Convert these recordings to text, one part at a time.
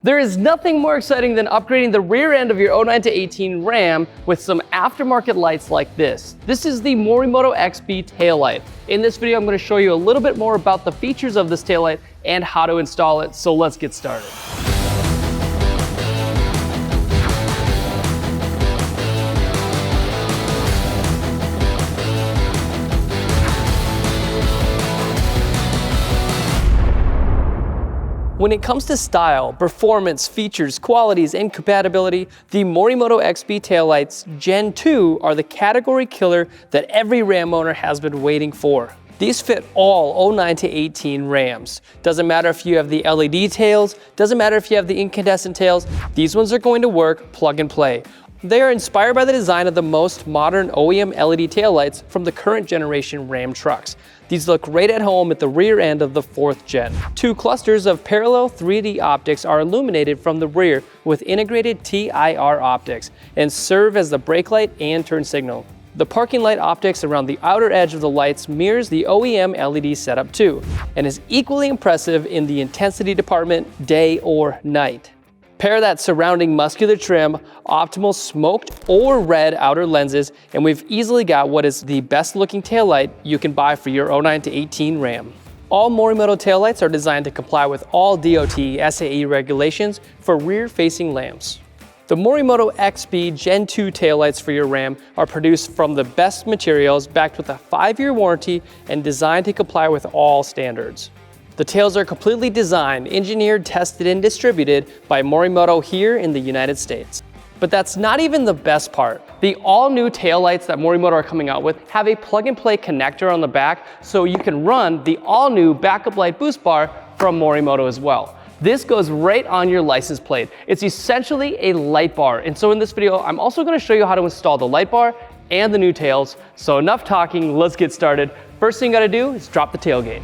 There is nothing more exciting than upgrading the rear end of your 09 to 18 Ram with some aftermarket lights like this. This is the Morimoto XB taillight. In this video, I'm going to show you a little bit more about the features of this taillight and how to install it, so let's get started. When it comes to style, performance, features, qualities, and compatibility, the Morimoto XB taillights Gen 2 are the category killer that every Ram owner has been waiting for. These fit all 09 to 18 Rams. Doesn't matter if you have the LED tails, doesn't matter if you have the incandescent tails, these ones are going to work plug and play. They are inspired by the design of the most modern OEM LED taillights from the current generation Ram trucks. These look great at home at the rear end of the 4th gen. Two clusters of parallel 3D optics are illuminated from the rear with integrated TIR optics and serve as the brake light and turn signal. The parking light optics around the outer edge of the lights mirrors the OEM LED setup too, and is equally impressive in the intensity department, day or night. Pair that surrounding muscular trim, optimal smoked or red outer lenses, and we've easily got what is the best looking taillight you can buy for your 09 to 18 Ram. All Morimoto taillights are designed to comply with all DOT SAE regulations for rear-facing lamps. The Morimoto XB Gen 2 taillights for your Ram are produced from the best materials, backed with a 5-year warranty and designed to comply with all standards. The tails are completely designed, engineered, tested, and distributed by Morimoto here in the United States. But that's not even the best part. The all-new taillights that Morimoto are coming out with have a plug-and-play connector on the back, so you can run the all-new backup light boost bar from Morimoto as well. This goes right on your license plate. It's essentially a light bar, and so in this video, I'm also going to show you how to install the light bar and the new tails. So enough talking, let's get started. First thing you gotta do is drop the tailgate.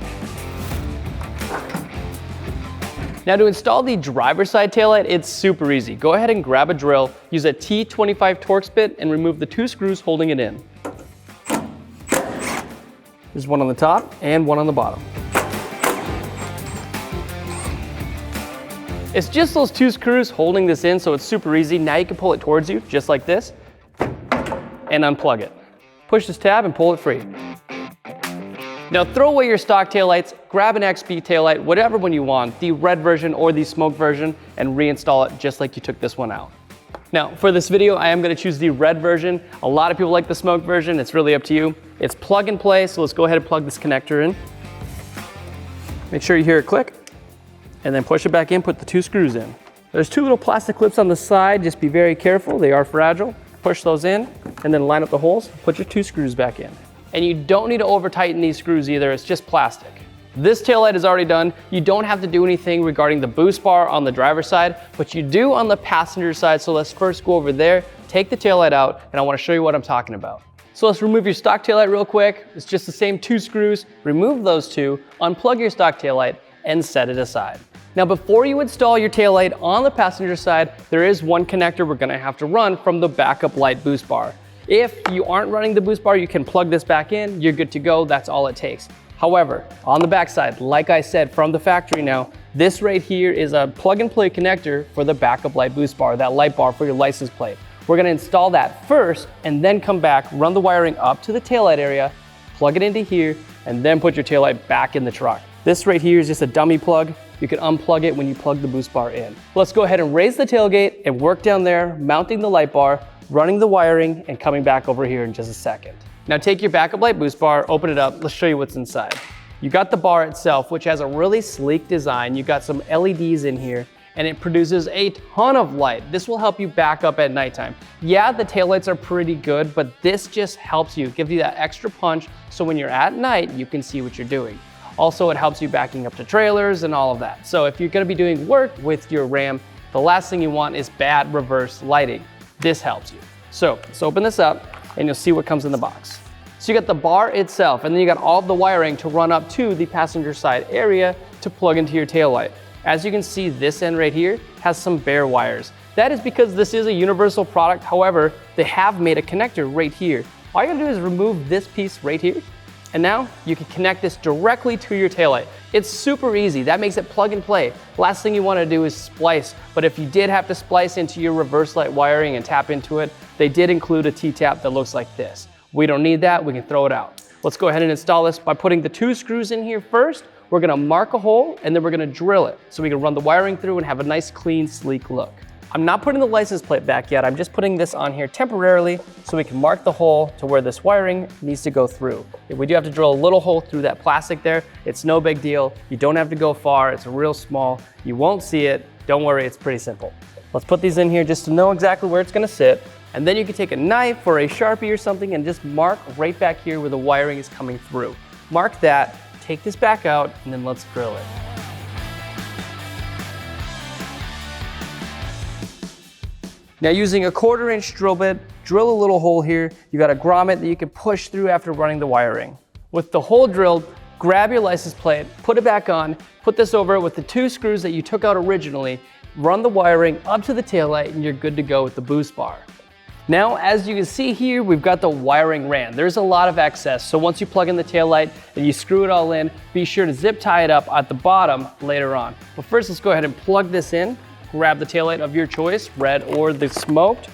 Now to install the driver's side taillight, it's super easy. Go ahead and grab a drill, use a T25 Torx bit, and remove the 2 screws holding it in. There's one on the top and one on the bottom. It's just those 2 screws holding this in, so it's super easy. Now you can pull it towards you, just like this, and unplug it. Push this tab and pull it free. Now throw away your stock taillights, grab an XB taillight, whatever one you want, the red version or the smoke version, and reinstall it just like you took this one out. Now for this video, I am going to choose the red version. A lot of people like the smoke version. It's really up to you. It's plug and play, so let's go ahead and plug this connector in. Make sure you hear it click, and then push it back in, put the 2 screws in. There's 2 little plastic clips on the side. Just be very careful, they are fragile. Push those in, and then line up the holes, put your 2 screws back in. And you don't need to over tighten these screws either, it's just plastic. This taillight is already done. You don't have to do anything regarding the boost bar on the driver's side, but you do on the passenger side. So let's first go over there, take the taillight out, and I want to show you what I'm talking about. So let's remove your stock taillight real quick. It's just the same 2 screws. Remove those 2, unplug your stock taillight, and set it aside. Now before you install your taillight on the passenger side, there is one connector we're going to have to run from the backup light boost bar. If you aren't running the boost bar, you can plug this back in, you're good to go, that's all it takes. However, on the backside, like I said, from the factory now, this right here is a plug and play connector for the backup light boost bar, that light bar for your license plate. We're gonna install that first and then come back, run the wiring up to the taillight area, plug it into here, and then put your taillight back in the truck. This right here is just a dummy plug. You can unplug it when you plug the boost bar in. Let's go ahead and raise the tailgate and work down there, mounting the light bar, running the wiring, and coming back over here in just a second. Now take your backup light boost bar, open it up, let's show you what's inside. You got the bar itself, which has a really sleek design. You got some LEDs in here, and it produces a ton of light. This will help you back up at nighttime. Yeah, the taillights are pretty good, but this just helps you, gives you that extra punch, so when you're at night, you can see what you're doing. Also, it helps you backing up to trailers and all of that. So if you're gonna be doing work with your Ram, the last thing you want is bad reverse lighting. This helps you. So let's open this up and you'll see what comes in the box. So you got the bar itself, and then you got all the wiring to run up to the passenger side area to plug into your taillight. As you can see, this end right here has some bare wires. That is because this is a universal product. However, they have made a connector right here. All you gotta do is remove this piece right here, And now you can connect this directly to your taillight. It's super easy. That makes it plug and play. Last thing you want to do is splice. But if you did have to splice into your reverse light wiring and tap into it, they did include a T-tap that looks like this. We don't need that, we can throw it out. Let's go ahead and install this by putting the 2 screws in here first. We're gonna mark a hole and then we're gonna drill it so we can run the wiring through and have a nice, clean, sleek look. I'm not putting the license plate back yet. I'm just putting this on here temporarily so we can mark the hole to where this wiring needs to go through. If we do have to drill a little hole through that plastic there, it's no big deal. You don't have to go far. It's real small. You won't see it. Don't worry, it's pretty simple. Let's put these in here just to know exactly where it's gonna sit. And then you can take a knife or a Sharpie or something and just mark right back here where the wiring is coming through. Mark that, take this back out, and then let's drill it. Now using a 1/4 inch drill bit, drill a little hole here. You got a grommet that you can push through after running the wiring. With the hole drilled, grab your license plate, put it back on, put this over it with the 2 screws that you took out originally, run the wiring up to the taillight, and you're good to go with the boost bar. Now, as you can see here, we've got the wiring ran. There's a lot of excess, so once you plug in the taillight and you screw it all in, be sure to zip tie it up at the bottom later on. But first, let's go ahead and plug this in. Grab the taillight of your choice, red or the smoked,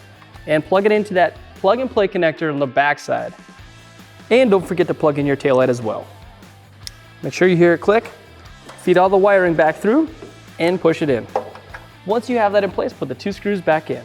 and plug it into that plug and play connector on the back side. And don't forget to plug in your taillight as well. Make sure you hear it click, feed all the wiring back through, and push it in. Once you have that in place, put the 2 screws back in.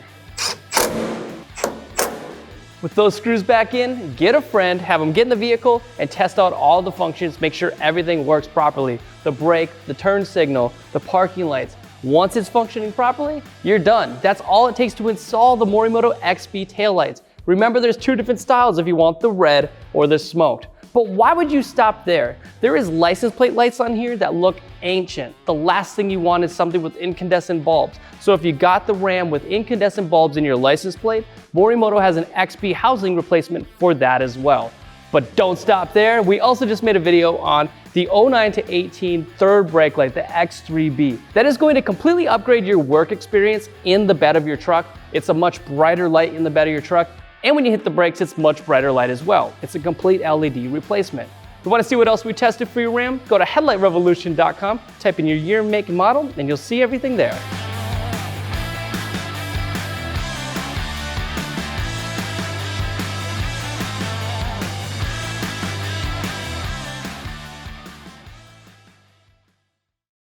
With those screws back in, get a friend, have them get in the vehicle and test out all the functions, make sure everything works properly. The brake, the turn signal, the parking lights. Once it's functioning properly, you're done. That's all it takes to install the Morimoto XB taillights. Remember, there's 2 different styles if you want the red or the smoked. But why would you stop there? There is license plate lights on here that look ancient. The last thing you want is something with incandescent bulbs. So if you got the Ram with incandescent bulbs in your license plate, Morimoto has an XB housing replacement for that as well. But don't stop there. We also just made a video on the 09 to 18 third brake light, the X3B. That is going to completely upgrade your work experience in the bed of your truck. It's a much brighter light in the bed of your truck. And when you hit the brakes, it's much brighter light as well. It's a complete LED replacement. If you want to see what else we tested for your Ram, go to headlightrevolution.com, type in your year, make, and model, and you'll see everything there.